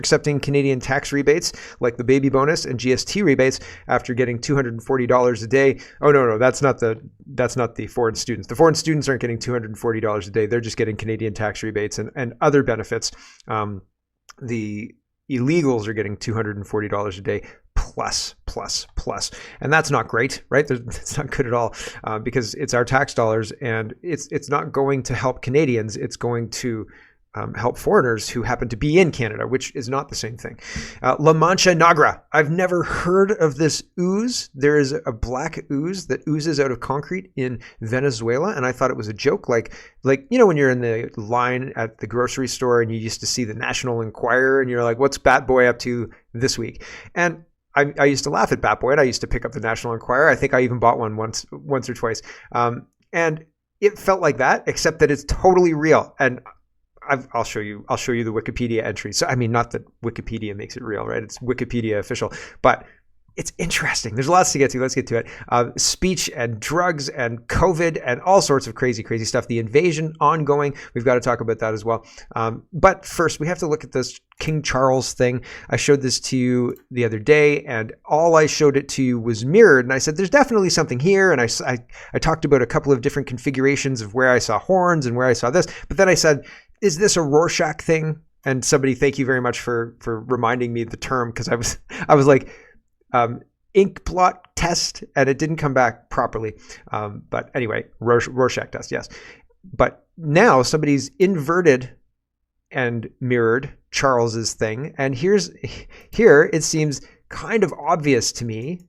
accepting Canadian tax rebates like the baby bonus and GST rebates after getting $240 a day. Oh no, that's not the foreign students. The foreign students aren't getting $240 a day. They're just getting Canadian tax rebates and other benefits. The illegals are getting $240 a day plus. And that's not great, right? It's not good at all because it's our tax dollars, and it's not going to help Canadians. It's going to help foreigners who happen to be in Canada, which is not the same thing. La Mancha Negra. I've never heard of this ooze. There is a black ooze that oozes out of concrete in Venezuela, and I thought it was a joke. Like when you're in the line at the grocery store and you used to see the National Enquirer, and you're like, what's Bat Boy up to this week? And I used to laugh at Bat Boy, and I used to pick up the National Enquirer. I think I even bought one once or twice. And it felt like that, except that it's totally real. And I'll show you the Wikipedia entry. So, I mean, not that Wikipedia makes it real, right? It's Wikipedia official, but it's interesting. There's lots to get to. Let's get to it. Speech and drugs and COVID and all sorts of crazy stuff. The invasion ongoing. We've got to talk about that as well. But first, we have to look at this King Charles thing. I showed this to you the other day, and all I showed it to you was mirrored. And I said, there's definitely something here. And I talked about a couple of different configurations of where I saw horns and where I saw this. But then I said, is this a Rorschach thing? And somebody, thank you very much for reminding me of the term, because I was like, ink blot test, and it didn't come back properly. But anyway, Rorschach test, yes. But now somebody's inverted and mirrored Charles's thing, and here it seems kind of obvious to me.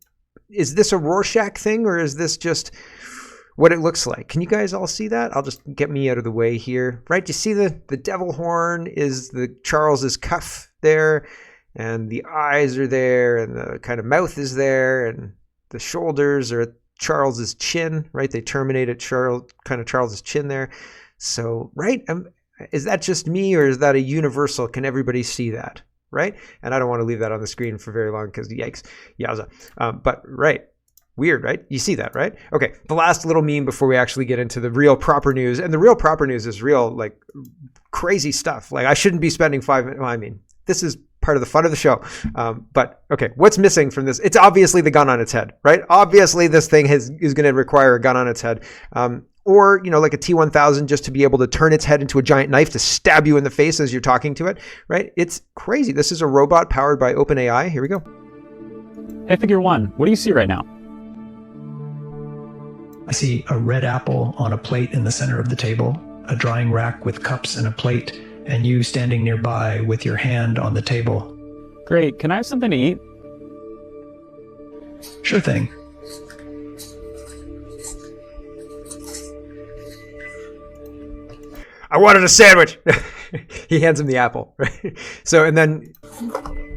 Is this a Rorschach thing, or is this just what it looks like? Can you guys all see that? I'll just get me out of the way here. Right? You see the devil horn is the Charles's cuff there, and the eyes are there, and the kind of mouth is there, and the shoulders are at Charles's chin, right? They terminate at Charles's chin there. So, right? Is that just me, or is that a universal? Can everybody see that? Right? And I don't want to leave that on the screen for very long because yikes, yowza. But right. Weird, right? You see that, right? Okay, the last little meme before we actually get into the real proper news. And the real proper news is real, like, crazy stuff. Like, I shouldn't be spending 5 minutes. Well, I mean, this is part of the fun of the show. But, okay, what's missing from this? It's obviously the gun on its head, right? Obviously, this thing is going to require a gun on its head. Or, like a T-1000 just to be able to turn its head into a giant knife to stab you in the face as you're talking to it, right? It's crazy. This is a robot powered by OpenAI. Here we go. Hey, Figure One, what do you see right now? I see a red apple on a plate in the center of the table, a drying rack with cups and a plate, and you standing nearby with your hand on the table. Great. Can I have something to eat? Sure thing. I wanted a sandwich. He hands him the apple, right? So, and then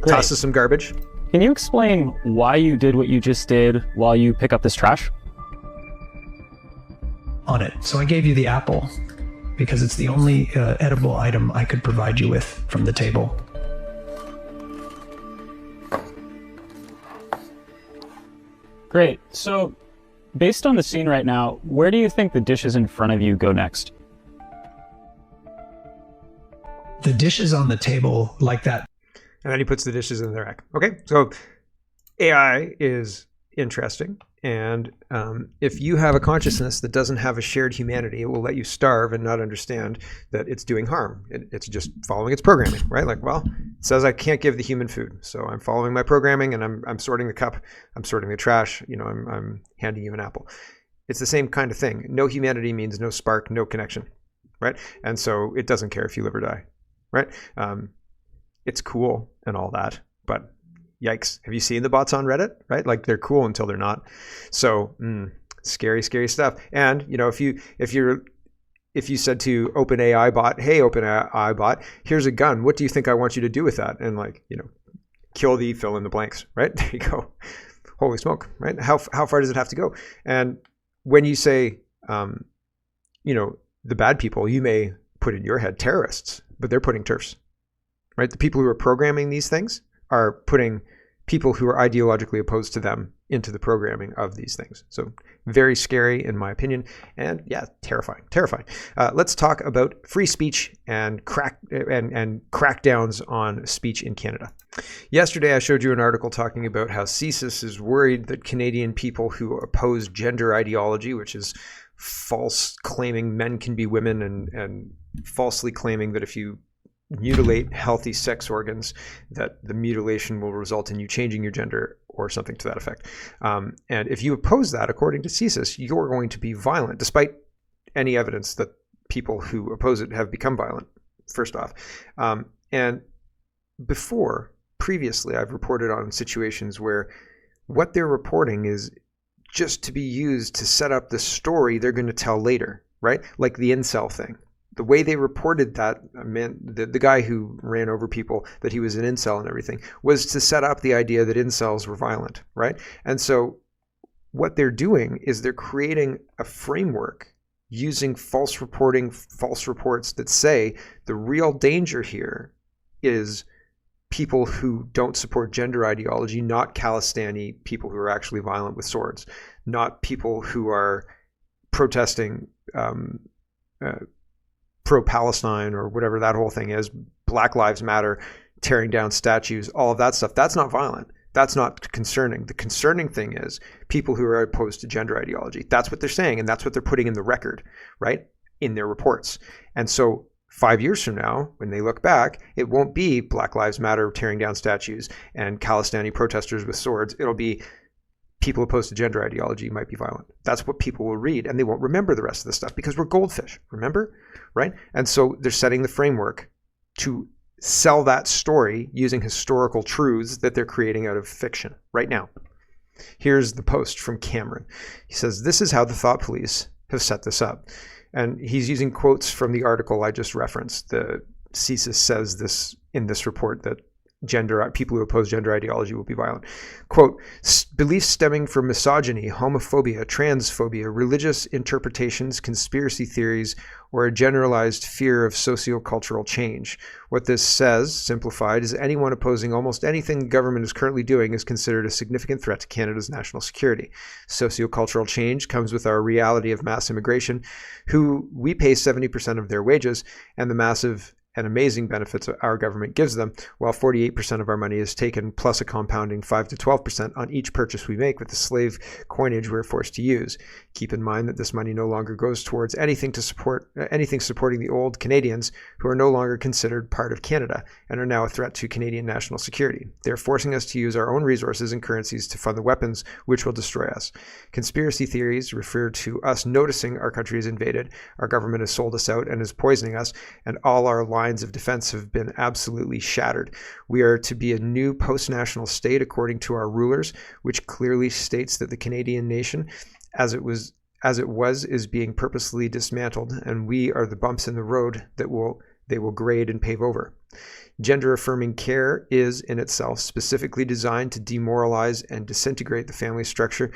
tosses some garbage. Can you explain why you did what you just did while you pick up this trash? On it. So I gave you the apple because it's the only edible item I could provide you with from the table. Great. So, based on the scene right now, where do you think the dishes in front of you go next? The dishes on the table like that. And then he puts the dishes in the rack. Okay, so AI is interesting. And if you have a consciousness that doesn't have a shared humanity, it will let you starve and not understand that it's doing harm. It's just following its programming, right? Like, well, it says I can't give the human food, so I'm following my programming, and I'm sorting the cup, I'm sorting the trash. I'm handing you an apple. It's the same kind of thing. No humanity means no spark, no connection, right? And so it doesn't care if you live or die, right? It's cool and all that, but yikes. Have you seen the bots on Reddit? Right? Like, they're cool until they're not. So scary stuff. And if you said to OpenAI bot, hey, OpenAI bot, here's a gun. What do you think I want you to do with that? And kill the fill in the blanks, right? There you go. Holy smoke, right? How far does it have to go? And when you say, the bad people, you may put in your head terrorists, but they're putting TERFs, right? The people who are programming these things are putting people who are ideologically opposed to them into the programming of these things. So very scary in my opinion, and yeah, terrifying. Let's talk about free speech and crackdowns on speech in Canada. Yesterday I showed you an article talking about how CSIS is worried that Canadian people who oppose gender ideology, which is false claiming men can be women and falsely claiming that if you mutilate healthy sex organs, that the mutilation will result in you changing your gender or something to that effect. And if you oppose that, according to CSIS, you're going to be violent, despite any evidence that people who oppose it have become violent, first off. And previously, I've reported on situations where what they're reporting is just to be used to set up the story they're going to tell later, right? Like the incel thing. The way they reported that, the guy who ran over people, that he was an incel and everything, was to set up the idea that incels were violent, right? And so what they're doing is they're creating a framework using false reports that say the real danger here is people who don't support gender ideology, not Khalistani people who are actually violent with swords, not people who are protesting pro-Palestine or whatever that whole thing is, Black Lives Matter, tearing down statues, all of that stuff. That's not violent. That's not concerning. The concerning thing is people who are opposed to gender ideology. That's what they're saying, and that's what they're putting in the record, right, in their reports. And so 5 years from now, when they look back, it won't be Black Lives Matter tearing down statues and Khalistani protesters with swords. It'll be people opposed to gender ideology might be violent. That's what people will read, and they won't remember the rest of the stuff because we're goldfish, remember? Right? And so they're setting the framework to sell that story using historical truths that they're creating out of fiction right now. Here's the post from Cameron. He says, "This is how the thought police have set this up." And he's using quotes from the article I just referenced. The CSIS says this in this report, that people who oppose gender ideology will be violent. Quote, "Beliefs stemming from misogyny, homophobia, transphobia, religious interpretations, conspiracy theories, or a generalized fear of sociocultural change. What this says, simplified, is anyone opposing almost anything the government is currently doing is considered a significant threat to Canada's national security. Sociocultural change comes with our reality of mass immigration, who we pay 70% of their wages, and the massive and amazing benefits our government gives them, while 48% of our money is taken, plus a compounding 5 to 12% on each purchase we make with the slave coinage we're forced to use. Keep in mind that this money no longer goes towards anything supporting the old Canadians who are no longer considered part of Canada and are now a threat to Canadian national security. They're forcing us to use our own resources and currencies to fund the weapons which will destroy us. Conspiracy theories refer to us noticing our country is invaded, our government has sold us out and is poisoning us, and all our lines of defense have been absolutely shattered. We are to be a new post-national state according to our rulers, which clearly states that the Canadian nation, as it was, is being purposely dismantled, and we are the bumps in the road that they will grade and pave over. Gender-affirming care is, in itself, specifically designed to demoralize and disintegrate the family structure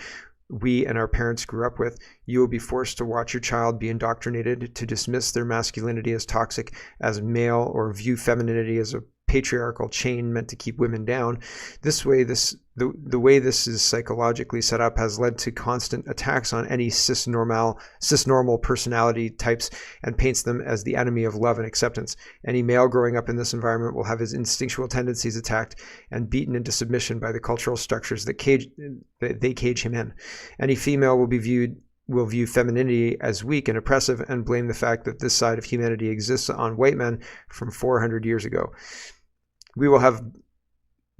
we and our parents grew up with. You will be forced to watch your child be indoctrinated to dismiss their masculinity as toxic, as male, or view femininity as a patriarchal chain meant to keep women down. The way this is psychologically set up has led to constant attacks on any cisnormal personality types and paints them as the enemy of love and acceptance. Any male growing up in this environment will have his instinctual tendencies attacked and beaten into submission by the cultural structures that they cage him in. Any female will view femininity as weak and oppressive and blame the fact that this side of humanity exists on white men from 400 years ago. We will have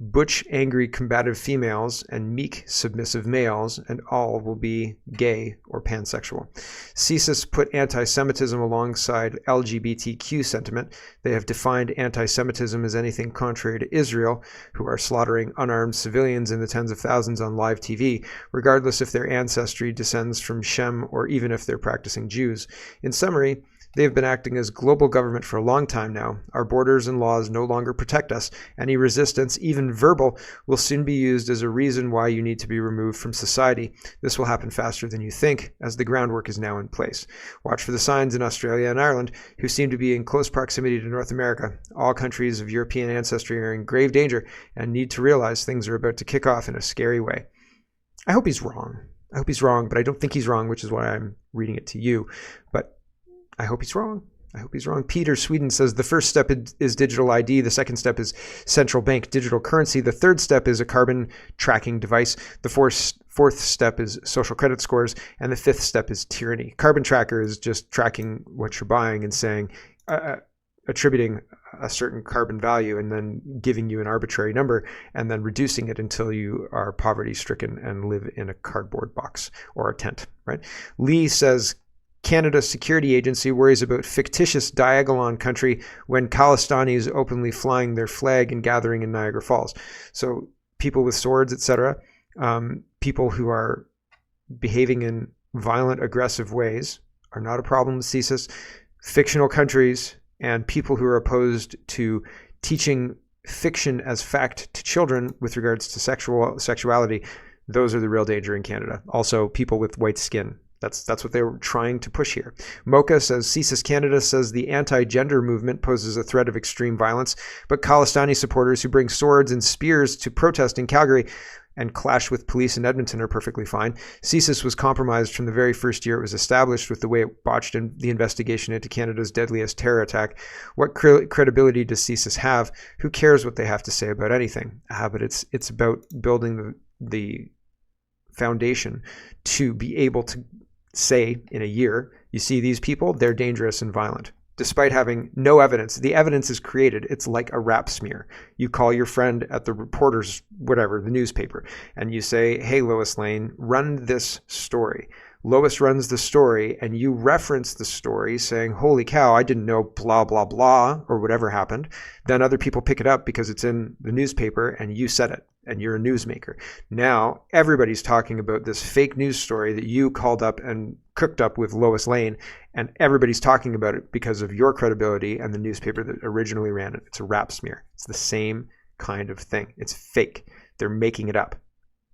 butch, angry, combative females and meek, submissive males, and all will be gay or pansexual. CSIS put anti-Semitism alongside LGBTQ sentiment. They have defined anti-Semitism as anything contrary to Israel, who are slaughtering unarmed civilians in the tens of thousands on live TV, regardless if their ancestry descends from Shem or even if they're practicing Jews. In summary, They have been acting as global government for a long time now. Our borders and laws no longer protect us. Any resistance, even verbal, will soon be used as a reason why you need to be removed from society. This will happen faster than you think, as the groundwork is now in place. Watch for the signs in Australia and Ireland, who seem to be in close proximity to North America. All countries of European ancestry are in grave danger and need to realize things are about to kick off in a scary way. I hope he's wrong. I hope he's wrong, but I don't think he's wrong, which is why I'm reading it to you. But I hope he's wrong. I hope he's wrong. Peter Sweden says the first step is digital ID. The second step is central bank digital currency. The third step is a carbon tracking device. The fourth step is social credit scores. And the fifth step is tyranny. Carbon tracker is just tracking what you're buying and saying, attributing a certain carbon value and then giving you an arbitrary number and then reducing it until you are poverty stricken and live in a cardboard box or a tent, right? Lee says, Canada's security agency worries about fictitious Diagolon country when Khalistani is openly flying their flag and gathering in Niagara Falls. So people with swords, etc., people who are behaving in violent, aggressive ways are not a problem with CSIS. Fictional countries and people who are opposed to teaching fiction as fact to children with regards to sexuality, those are the real danger in Canada. Also, people with white skin. That's what they were trying to push here. Mocha says, CSIS Canada says the anti-gender movement poses a threat of extreme violence, but Khalistani supporters who bring swords and spears to protest in Calgary and clash with police in Edmonton are perfectly fine. CSIS was compromised from the very first year it was established with the way it botched in the investigation into Canada's deadliest terror attack. What credibility does CSIS have? Who cares what they have to say about anything? But it's about building the foundation to be able to say in a year, you see these people, they're dangerous and violent. Despite having no evidence, the evidence is created. It's like a rap smear. You call your friend at the reporter's, whatever, the newspaper, and you say, hey, Lois Lane, run this story. Lois runs the story, and you reference the story saying, holy cow, I didn't know blah, blah, blah, or whatever happened. Then other people pick it up because it's in the newspaper, and you said it, and you're a newsmaker. Now, everybody's talking about this fake news story that you called up and cooked up with Lois Lane, and everybody's talking about it because of your credibility and the newspaper that originally ran it. It's a rap smear. It's the same kind of thing. It's fake. They're making it up,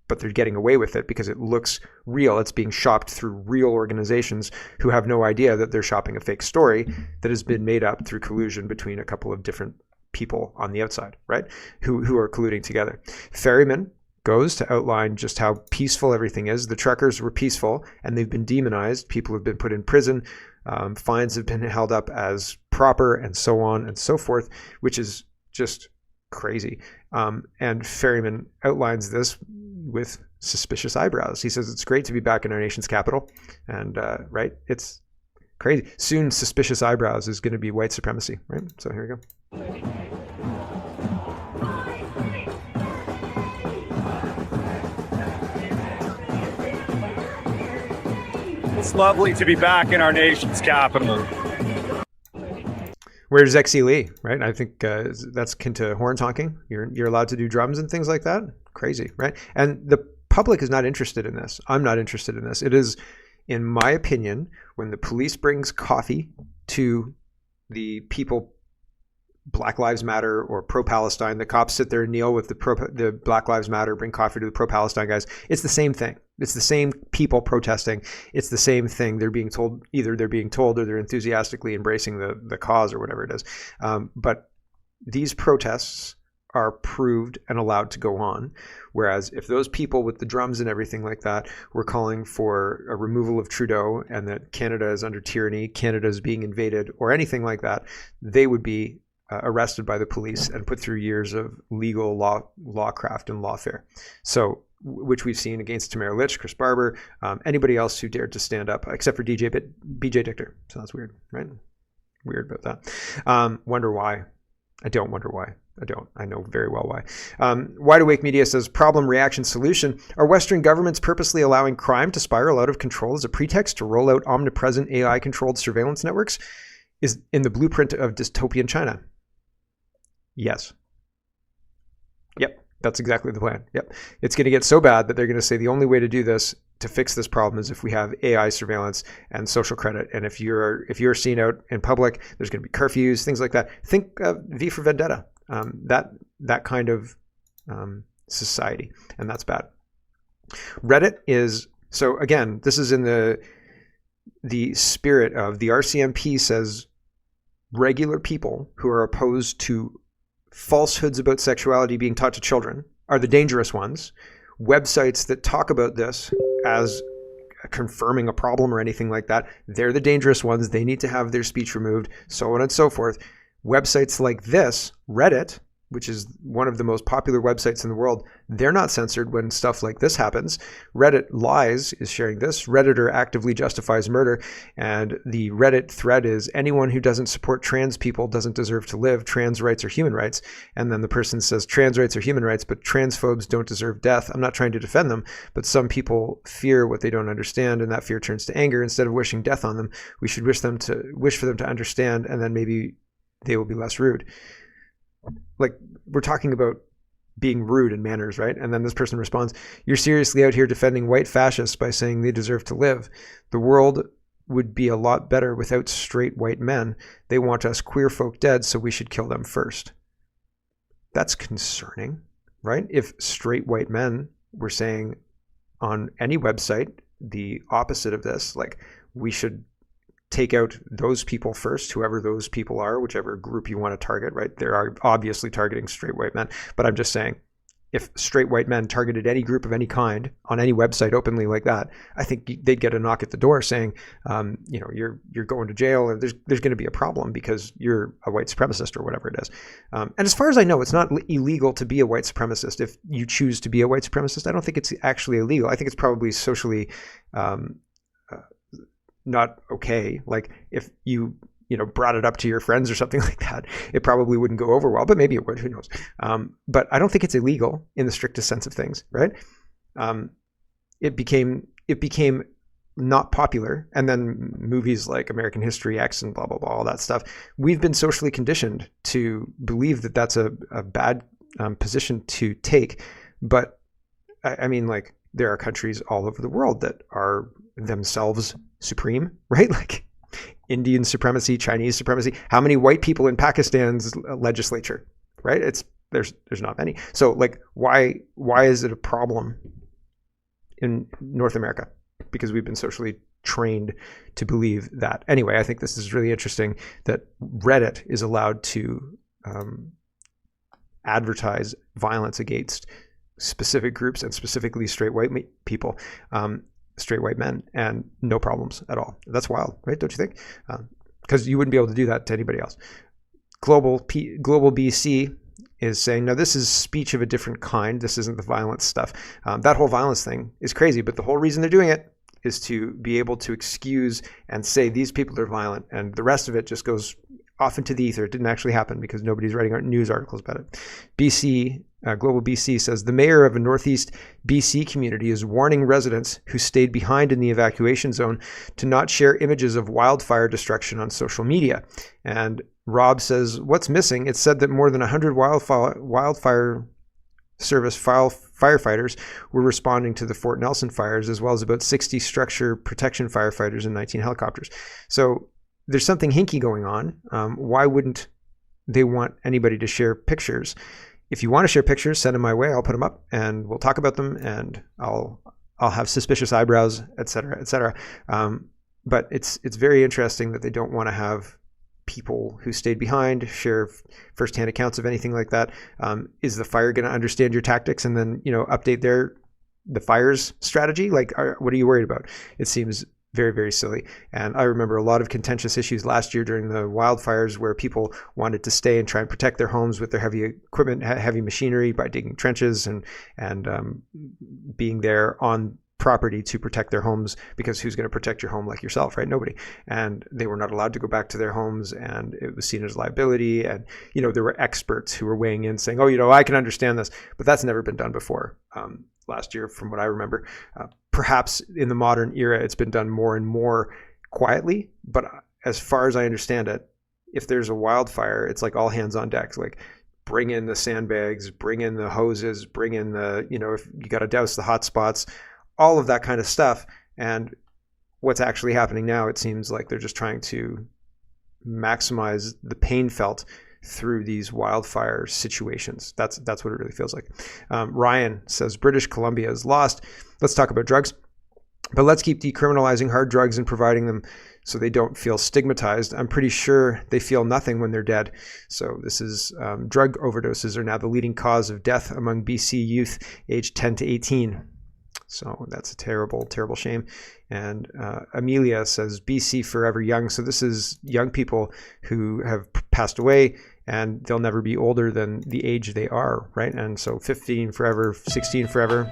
but they're getting away with it because it looks real. It's being shopped through real organizations who have no idea that they're shopping a fake story that has been made up through collusion between a couple of different people on the outside, right? Who are colluding together. Ferryman goes to outline just how peaceful everything is. The truckers were peaceful and they've been demonized. People have been put in prison. Fines have been held up as proper and so on and so forth, which is just crazy. And Ferryman outlines this with suspicious eyebrows. He says it's great to be back in our nation's capital. And right, it's crazy. Soon suspicious eyebrows is going to be white supremacy, right? So here we go. It's lovely to be back in our nation's capital. Where's XE Lee, right? I think that's akin to horn honking. You're allowed to do drums and things like that. Crazy, right? And the public is not interested in this. I'm not interested in this. It is, in my opinion, when the police brings coffee to the people, Black Lives Matter or pro-Palestine, the cops sit there and kneel with the Black Lives Matter, bring coffee to the pro-Palestine guys. It's the same thing. It's the same people protesting. It's the same thing. They're being told, either they're being told or they're enthusiastically embracing the cause or whatever it is. But these protests are approved and allowed to go on. Whereas if those people with the drums and everything like that were calling for a removal of Trudeau and that Canada is under tyranny, Canada is being invaded or anything like that, they would be arrested by the police and put through years of legal lawcraft and lawfare. So, which we've seen against Tamara Lich, Chris Barber, anybody else who dared to stand up, except for BJ Dichter. So that's weird, right? Weird about that. Wonder why? I don't wonder why. I don't. I know very well why. Wide Awake Media says, problem, reaction, solution. Are Western governments purposely allowing crime to spiral out of control as a pretext to roll out omnipresent AI-controlled surveillance networks? Is in the blueprint of dystopian China. Yes. Yep. That's exactly the plan. Yep. It's going to get so bad that they're going to say the only way to do this to fix this problem is if we have AI surveillance and social credit. And if you're seen out in public, there's going to be curfews, things like that. Think V for Vendetta, that kind of society, and that's bad. Reddit is, so again, this is in the spirit of the RCMP says regular people who are opposed to falsehoods about sexuality being taught to children are the dangerous ones. Websites that talk about this as confirming a problem or anything like that, they're the dangerous ones. They need to have their speech removed, so on and so forth. Websites like this, Reddit, which is one of the most popular websites in the world, they're not censored when stuff like this happens. Reddit Lies is sharing this. Redditor actively justifies murder. And the Reddit thread is, anyone who doesn't support trans people doesn't deserve to live. Trans rights are human rights. And then the person says, trans rights are human rights, but transphobes don't deserve death. I'm not trying to defend them, but some people fear what they don't understand, and that fear turns to anger. Instead of wishing death on them, we should wish for them to understand, and then maybe they will be less rude. Like, we're talking about being rude in manners, right? And then this person responds, you're seriously out here defending white fascists by saying they deserve to live. The world would be a lot better without straight white men. They want us queer folk dead, so we should kill them first. That's concerning, right? If straight white men were saying on any website the opposite of this, like, we should take out those people first, whoever those people are, whichever group you want to target, right? They are obviously targeting straight white men. But I'm just saying, if straight white men targeted any group of any kind on any website openly like that, I think they'd get a knock at the door saying, you're going to jail, or there's going to be a problem because you're a white supremacist or whatever it is. And as far as I know, it's not illegal to be a white supremacist. If you choose to be a white supremacist, I don't think it's actually illegal. I think it's probably socially not okay. Like, if you brought it up to your friends or something like that, it probably wouldn't go over well, but maybe it would, who knows. But I don't think it's illegal in the strictest sense of things, right? It became not popular, and then movies like American History X and blah blah blah, all that stuff, we've been socially conditioned to believe that that's a bad position to take. But I mean, like, there are countries all over the world that are themselves supreme, right? Like Indian supremacy, Chinese supremacy. How many white people in Pakistan's legislature, right? There's not many. So, like, why is it a problem in North America? Because we've been socially trained to believe that. Anyway, I think this is really interesting that Reddit is allowed to advertise violence against specific groups, and specifically straight white people, straight white men, and no problems at all. That's wild, right? Don't you think? Because you wouldn't be able to do that to anybody else. Global BC is saying, no, this is speech of a different kind. This isn't the violence stuff. That whole violence thing is crazy, but the whole reason they're doing it is to be able to excuse and say these people are violent, and the rest of it just goes off into the ether. It didn't actually happen because nobody's writing news articles about it. Global BC says, the mayor of a Northeast BC community is warning residents who stayed behind in the evacuation zone to not share images of wildfire destruction on social media. And Rob says, what's missing? It's said that more than 100 wildfire service firefighters were responding to the Fort Nelson fires, as well as about 60 structure protection firefighters and 19 helicopters. So there's something hinky going on. Why wouldn't they want anybody to share pictures? If you want to share pictures, send them my way. I'll put them up and we'll talk about them, and I'll have suspicious eyebrows, et cetera, et cetera. But it's very interesting that they don't want to have people who stayed behind share firsthand accounts of anything like that. Is the fire going to understand your tactics and then update the fire's strategy? Like, what are you worried about? It seems very, very silly. And I remember a lot of contentious issues last year during the wildfires where people wanted to stay and try and protect their homes with their heavy equipment, heavy machinery, by digging trenches and being there on property to protect their homes, because who's going to protect your home like yourself, right? Nobody. And they were not allowed to go back to their homes, and it was seen as liability. And there were experts who were weighing in saying, oh, I can understand this, but that's never been done before. Last year, from what I remember, perhaps in the modern era, it's been done more and more quietly. But as far as I understand it, if there's a wildfire, it's like all hands on deck. Like, bring in the sandbags, bring in the hoses, bring in the, if you got to douse the hot spots, all of that kind of stuff. And what's actually happening now, it seems like they're just trying to maximize the pain felt through these wildfire situations. That's what it really feels like. Ryan says British Columbia is lost. Let's talk about drugs, but let's keep decriminalizing hard drugs and providing them so they don't feel stigmatized. I'm pretty sure they feel nothing when they're dead. So this is drug overdoses are now the leading cause of death among BC youth aged 10 to 18. So that's a terrible, terrible shame. And Amelia says BC forever young. So this is young people who have passed away and they'll never be older than the age they are, right? And so 15 forever, 16 forever.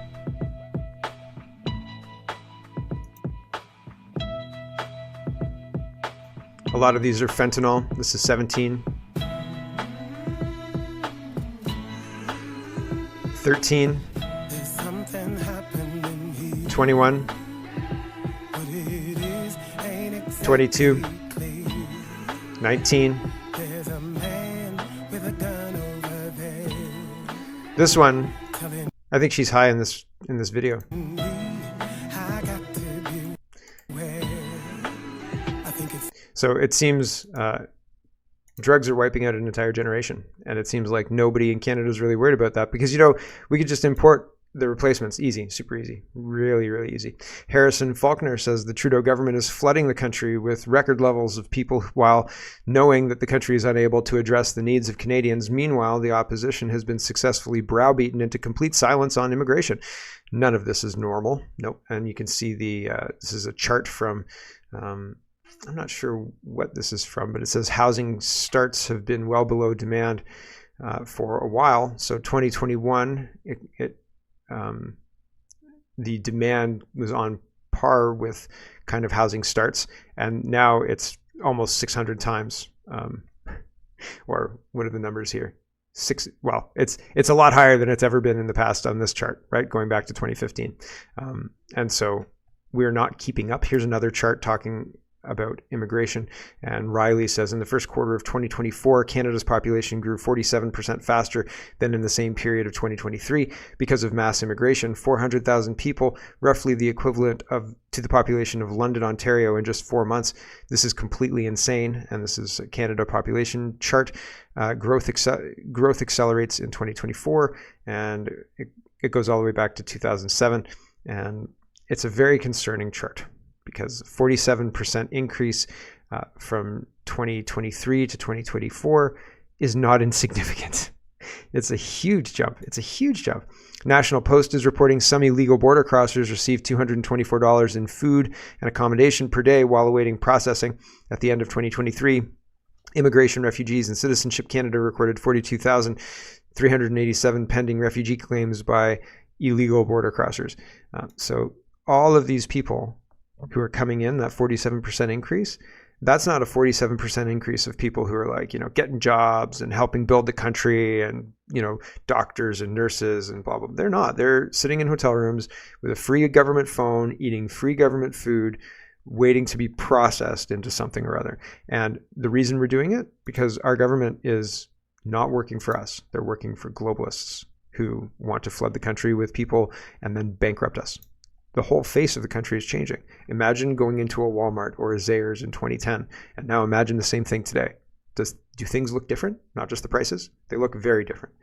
A lot of these are fentanyl. This is 17. 13. 21. 22. 19. This one, I think she's high in this video. So it seems drugs are wiping out an entire generation. And it seems like nobody in Canada is really worried about that because, you know, we could just import the replacements. Easy, super easy, really, really easy. Harrison Faulkner says the Trudeau government is flooding the country with record levels of people while knowing that the country is unable to address the needs of Canadians. Meanwhile, the opposition has been successfully browbeaten into complete silence on immigration. None of this is normal. Nope. And you can see this is a chart from, I'm not sure what this is from, but it says housing starts have been well below demand for a while. So 2021, the demand was on par with kind of housing starts, and now it's almost 600 times. Or what are the numbers here? Well, it's a lot higher than it's ever been in the past on this chart, right? Going back to 2015. And so we're not keeping up. Here's another chart talking about immigration. And Riley says in the first quarter of 2024, Canada's population grew 47% faster than in the same period of 2023 because of mass immigration. 400,000 people, roughly the equivalent to the population of London, Ontario in just 4 months. This is completely insane. And this is a Canada population chart. Growth accelerates in 2024, and it goes all the way back to 2007. And it's a very concerning chart, because 47% increase from 2023 to 2024 is not insignificant. It's a huge jump. It's a huge jump. National Post is reporting some illegal border crossers received $224 in food and accommodation per day while awaiting processing. At the end of 2023, Immigration, Refugees and Citizenship Canada recorded 42,387 pending refugee claims by illegal border crossers. So all of these people who are coming in, that 47% increase, that's not a 47% increase of people who are like, you know, getting jobs and helping build the country and, you know, doctors and nurses and blah, blah. They're not. They're sitting in hotel rooms with a free government phone, eating free government food, waiting to be processed into something or other. And the reason we're doing it, because our government is not working for us. They're working for globalists who want to flood the country with people and then bankrupt us. The whole face of the country is changing. Imagine going into a Walmart or a Zayres in 2010, and now imagine the same thing today. Do things look different? Not just the prices? They look very different.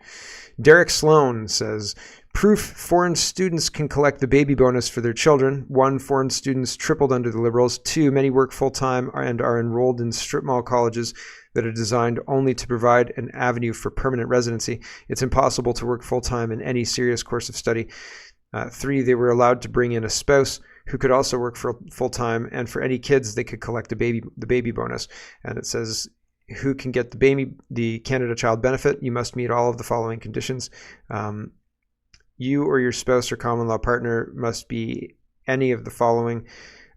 Derek Sloan says, proof foreign students can collect the baby bonus for their children. 1, foreign students tripled under the Liberals. 2, many work full-time and are enrolled in strip mall colleges that are designed only to provide an avenue for permanent residency. It's impossible to work full-time in any serious course of study. 3, they were allowed to bring in a spouse who could also work for full-time, and for any kids, they could collect the baby bonus. And it says, who can get the Canada Child Benefit? You must meet all of the following conditions. You or your spouse or common law partner must be any of the following: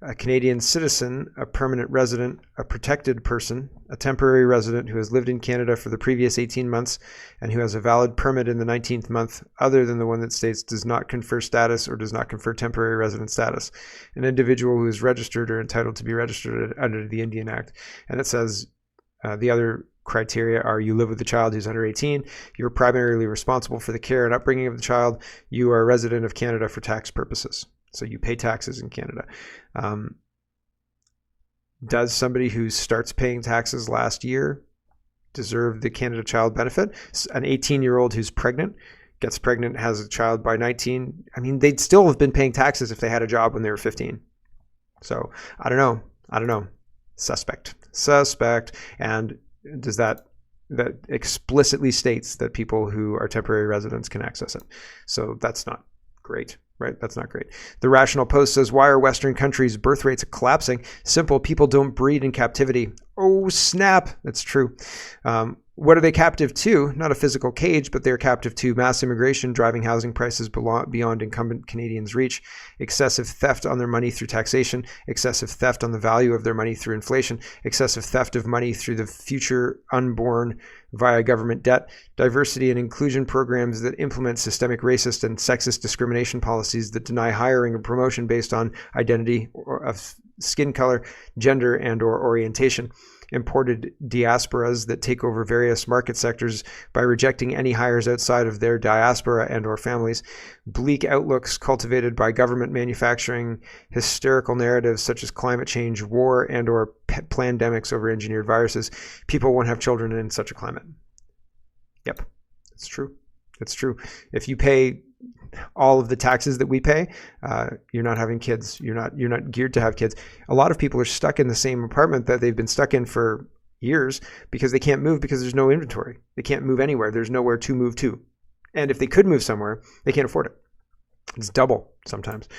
a Canadian citizen, a permanent resident, a protected person, a temporary resident who has lived in Canada for the previous 18 months and who has a valid permit in the 19th month other than the one that states does not confer status or does not confer temporary resident status, an individual who is registered or entitled to be registered under the Indian Act. And it says the other criteria are: you live with the child who's under 18, you're primarily responsible for the care and upbringing of the child, you are a resident of Canada for tax purposes. So you pay taxes in Canada. Does somebody who starts paying taxes last year deserve the Canada Child Benefit? An 18-year-old who's pregnant, gets pregnant, has a child by 19. I mean, they'd still have been paying taxes if they had a job when they were 15. So I don't know. Suspect. And does that explicitly states that people who are temporary residents can access it. So that's not great, right? That's not great. The Rational Post says, why are Western countries' birth rates collapsing? Simple, people don't breed in captivity. Oh, snap. That's true. What are they captive to? Not a physical cage, but they're captive to mass immigration, driving housing prices beyond incumbent Canadians' reach, excessive theft on their money through taxation, excessive theft on the value of their money through inflation, excessive theft of money through the future unborn via government debt, diversity and inclusion programs that implement systemic racist and sexist discrimination policies that deny hiring or promotion based on identity of skin color, gender, and or orientation, imported diasporas that take over various market sectors by rejecting any hires outside of their diaspora and or families, bleak outlooks cultivated by government manufacturing hysterical narratives such as climate change, war, and or pandemics over engineered viruses. People won't have children in such a climate. Yep, it's true. It's true. If you pay all of the taxes that we pay, you're not having kids. You're not geared to have kids. A lot of people are stuck in the same apartment that they've been stuck in for years because they can't move because there's no inventory. They can't move anywhere. There's nowhere to move to. And if they could move somewhere, they can't afford it. It's double sometimes.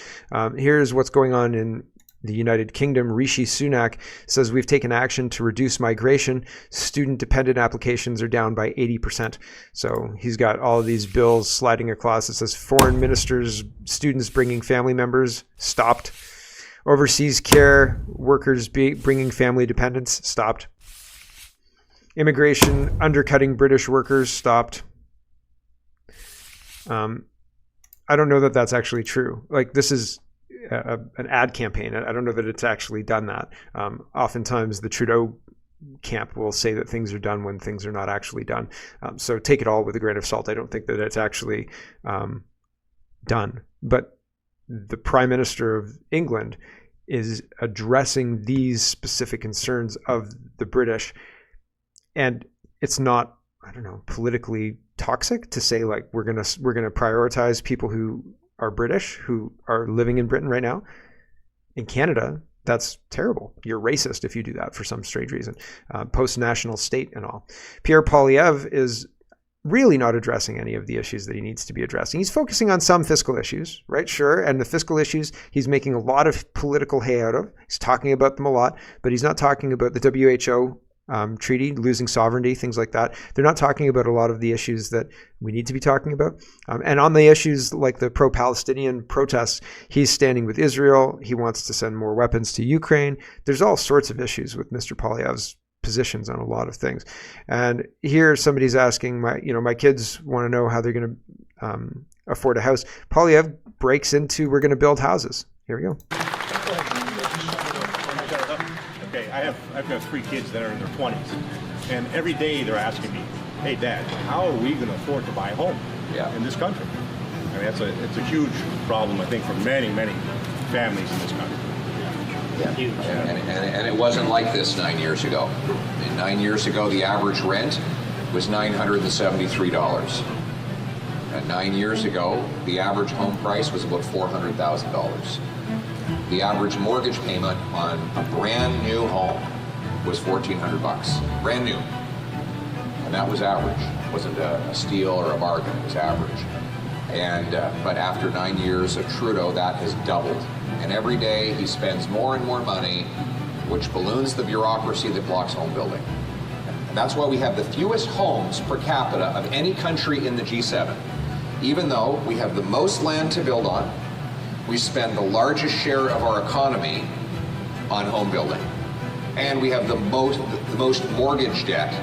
Here's what's going on in the United Kingdom. Rishi Sunak says we've taken action to reduce migration. Student-dependent applications are down by 80%. So he's got all of these bills sliding across. It says foreign ministers, students bringing family members stopped. Overseas care workers bringing family dependents stopped. Immigration undercutting British workers stopped. I don't know that that's actually true. Like, this is an ad campaign. I don't know that it's actually done that. Oftentimes the Trudeau camp will say that things are done when things are not actually done. So take it all with a grain of salt. I don't think that it's actually done. But the Prime Minister of England is addressing these specific concerns of the British. And it's not, I don't know, politically toxic to say, like, we're gonna prioritize people who are British, who are living in Britain right now. In Canada, that's terrible. You're racist if you do that for some strange reason. Post-national state and all. Pierre Poilievre is really not addressing any of the issues that he needs to be addressing. He's focusing on some fiscal issues, right? Sure. And the fiscal issues, he's making a lot of political hay out of. He's talking about them a lot, but he's not talking about the WHO treaty, losing sovereignty, things like that. They're not talking about a lot of the issues that we need to be talking about. And on the issues like the pro-Palestinian protests, he's standing with Israel. He wants to send more weapons to Ukraine. There's all sorts of issues with Mr. Poilievre's positions on a lot of things. And here somebody's asking, my kids want to know how they're going to afford a house. Poilievre breaks into, we're going to build houses. Here we go. Okay, I've got 3 kids that are in their 20s, and every day they're asking me, hey Dad, how are we going to afford to buy a home in this country? I mean, it's a huge problem, I think, for many, many families in this country. Yeah. Huge. And it wasn't like this 9 years ago. 9 years ago, the average rent was $973. And 9 years ago, the average home price was about $400,000. The average mortgage payment on a brand new home was $1,400, brand new. And that was average. It wasn't a steal or a bargain, it was average. And but after 9 years of Trudeau, that has doubled. And every day he spends more and more money, which balloons the bureaucracy that blocks home building. And that's why we have the fewest homes per capita of any country in the G7. Even though we have the most land to build on, we spend the largest share of our economy on home building. And we have the most mortgage debt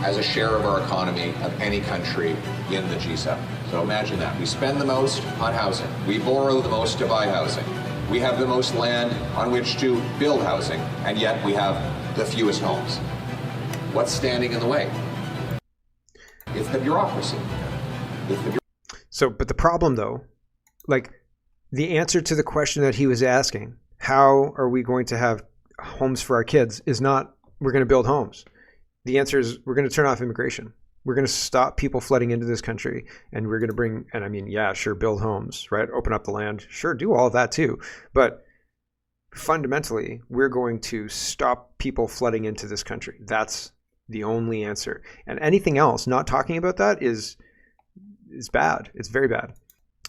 as a share of our economy of any country in the G7. So imagine that. We spend the most on housing. We borrow the most to buy housing. We have the most land on which to build housing, and yet we have the fewest homes. What's standing in the way? It's the bureaucracy. So, but the problem though, like, the answer to the question that he was asking, how are we going to have homes for our kids, is not we're going to build homes. The answer is we're going to turn off immigration. We're going to stop people flooding into this country, and we're going to bring, and I mean, yeah, sure, build homes, right? Open up the land. Sure, do all of that too. But fundamentally, we're going to stop people flooding into this country. That's the only answer. And anything else, not talking about that is bad. It's very bad.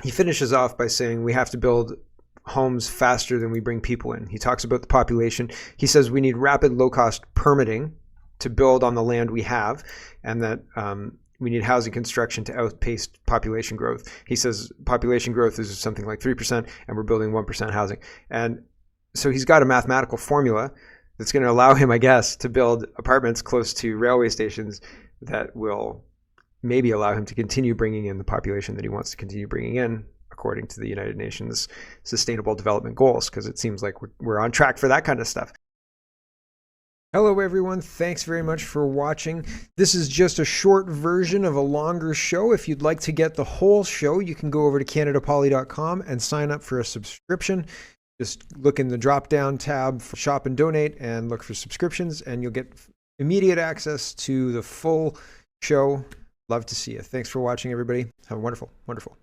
He finishes off by saying we have to build homes faster than we bring people in. He talks about the population. He says we need rapid, low-cost permitting to build on the land we have, and that we need housing construction to outpace population growth. He says population growth is something like 3%, and we're building 1% housing. And so he's got a mathematical formula that's going to allow him, I guess, to build apartments close to railway stations that will maybe allow him to continue bringing in the population that he wants to continue bringing in, according to the United Nations Sustainable Development Goals, because it seems like we're on track for that kind of stuff. Hello, everyone. Thanks very much for watching. This is just a short version of a longer show. If you'd like to get the whole show, you can go over to CanadaPoly.com and sign up for a subscription. Just look in the drop-down tab for Shop and Donate and look for subscriptions, and you'll get immediate access to the full show. Love to see you. Thanks for watching, everybody. Have a wonderful, wonderful